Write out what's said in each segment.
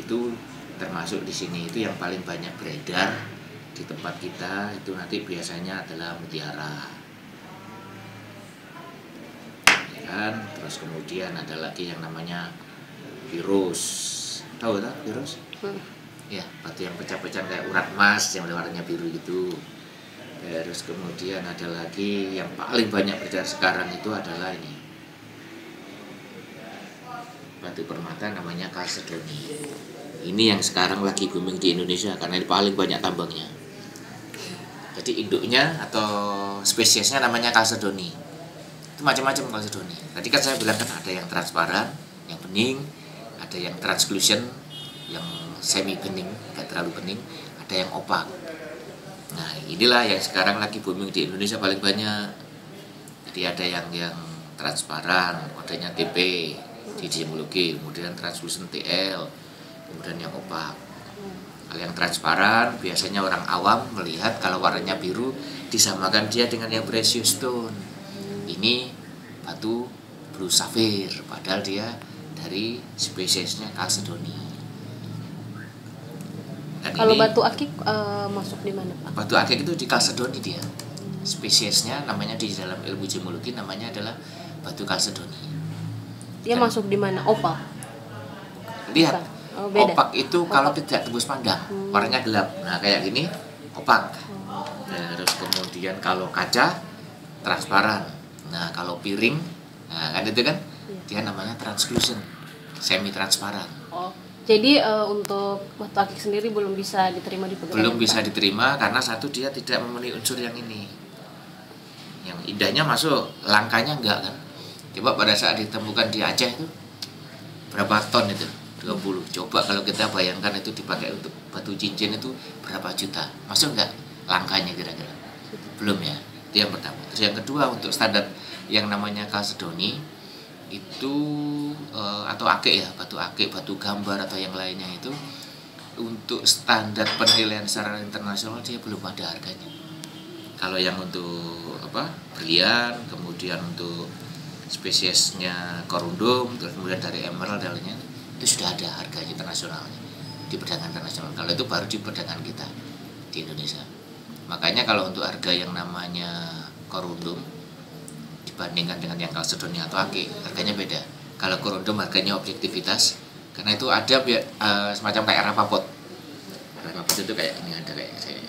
itu termasuk di sini. Itu yang paling banyak beredar di tempat kita itu nanti biasanya adalah mutiara, ya kan? Terus kemudian ada lagi yang namanya virus, tahu tak virus? Ya, batu yang pecah-pecah kayak urat emas yang warnanya biru gitu. Terus kemudian ada lagi yang paling banyak beredar sekarang itu adalah ini, batu permata namanya kalsedoni. Ini yang sekarang lagi booming di Indonesia karena ini paling banyak tambangnya. Jadi induknya atau spesiesnya namanya kalsedoni. Itu macam-macam kalsedoni. Tadi kan saya bilang kan ada yang transparan, yang bening, ada yang translucent, yang semi bening, nggak terlalu bening, ada yang opak. Nah, inilah yang sekarang lagi booming di Indonesia paling banyak. Jadi ada yang transparan, kodenya TP di gemologi, kemudian translucent TL, kemudian yang opak. Kalau yang transparan biasanya orang awam melihat kalau warnanya biru disamakan dia dengan yang precious stone. Ini batu blue sapphire, padahal dia dari spesiesnya kalsedoni. Kalau batu akik masuk di mana, Pak? Batu akik itu di kalsedoni dia. Spesiesnya namanya di dalam ilmu gemologi namanya adalah batu kalsedoni. Dia masuk di mana? Opal. Lihat. Opak itu kalau tidak tembus pandang, warnanya gelap. Nah, kayak gini opak. Nah, terus kemudian kalau kaca transparan. Nah, kalau piring, nah kan itu kan dia namanya translucent, semi transparan. Oh. Jadi untuk batu akik sendiri belum bisa diterima di pegadaian? Belum bisa diterima karena satu dia tidak memenuhi unsur yang ini. Yang indahnya masuk, langkanya enggak kan. Coba pada saat ditemukan di Aceh itu berapa ton itu? 20. Coba kalau kita bayangkan itu dipakai untuk batu cincin itu berapa juta. Masuk enggak langkanya kira-kira? Belum ya. Itu yang pertama. Terus yang kedua untuk standar yang namanya kalsedoni itu atau akik ya, batu akik, batu gambar atau yang lainnya itu untuk standar penilaian secara internasional dia belum ada harganya. Kalau yang untuk berlian, kemudian untuk spesiesnya korundum, terus kemudian dari emerald dan lainnya itu sudah ada harganya internasionalnya di perdagangan internasional. Kalau itu baru di perdagangan kita di Indonesia. Makanya kalau untuk harga yang namanya korundum dibandingkan dengan yang kalsedoni atau akik, harganya beda. Kalau korundum harganya objektivitas, karena itu ada semacam kayak rapapot. Rapapot itu kayak ini, ada kayak saya.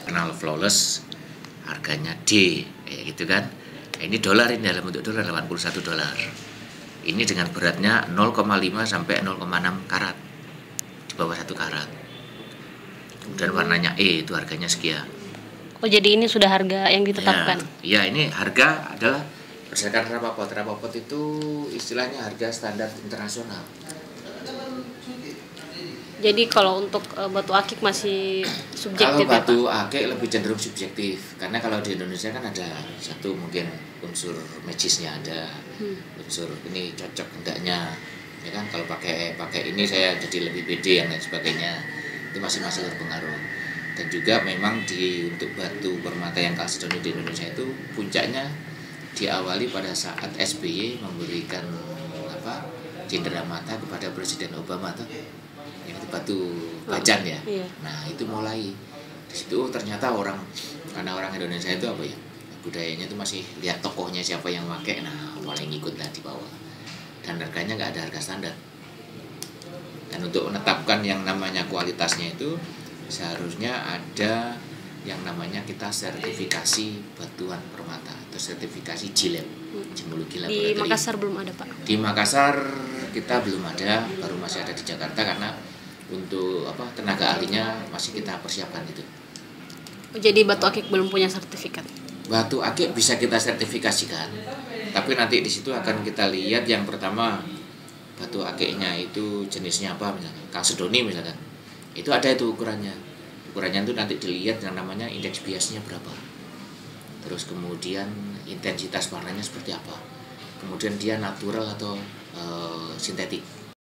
Kenal flawless, harganya D, kayak gitu kan. Ini dolar, ini dalam bentuk dolar, 81 dolar. Ini dengan beratnya 0,5 sampai 0,6 karat, di bawah 1 karat. Kemudian warnanya E, itu harganya sekian. Oh, jadi ini sudah harga yang ditetapkan? Ya, ini harga adalah berdasarkan rapapot. Rapapot itu istilahnya harga standar internasional. Jadi kalau untuk batu akik masih subjektif? Kalau batu akik lebih cenderung subjektif, karena kalau di Indonesia kan ada satu mungkin unsur magisnya ada, unsur ini cocok hendaknya, ya kan. Kalau pakai ini saya jadi lebih pede yang lain sebagainya, itu masih berpengaruh. Dan juga memang untuk batu permata yang kalsedoni di Indonesia itu puncaknya diawali pada saat SBY memberikan cindera mata kepada Presiden Obama tuh. Itu batu bajan ya. Iya. Nah, itu mulai di situ ternyata karena orang Indonesia itu budayanya itu masih lihat tokohnya siapa yang pakai, nah mulai ngikut lah di bawah. Dan harganya nggak ada harga standar. Dan untuk menetapkan yang namanya kualitasnya itu seharusnya ada yang namanya kita sertifikasi batuan permata atau sertifikasi JILEP, Gemologi Laboratorium. Di Makassar belum ada, Pak? Di Makassar kita belum ada, baru masih ada di Jakarta karena untuk tenaga ahlinya masih kita persiapkan itu. Jadi batu akik belum punya sertifikat? Batu akik bisa kita sertifikasikan, tapi nanti di situ akan kita lihat yang pertama batu akiknya itu jenisnya apa, misalkan kalsedoni misalkan. Itu ada itu ukurannya. Ukurannya itu nanti dilihat yang namanya indeks biasnya berapa. Terus kemudian intensitas warnanya seperti apa. Kemudian dia natural atau sintetik.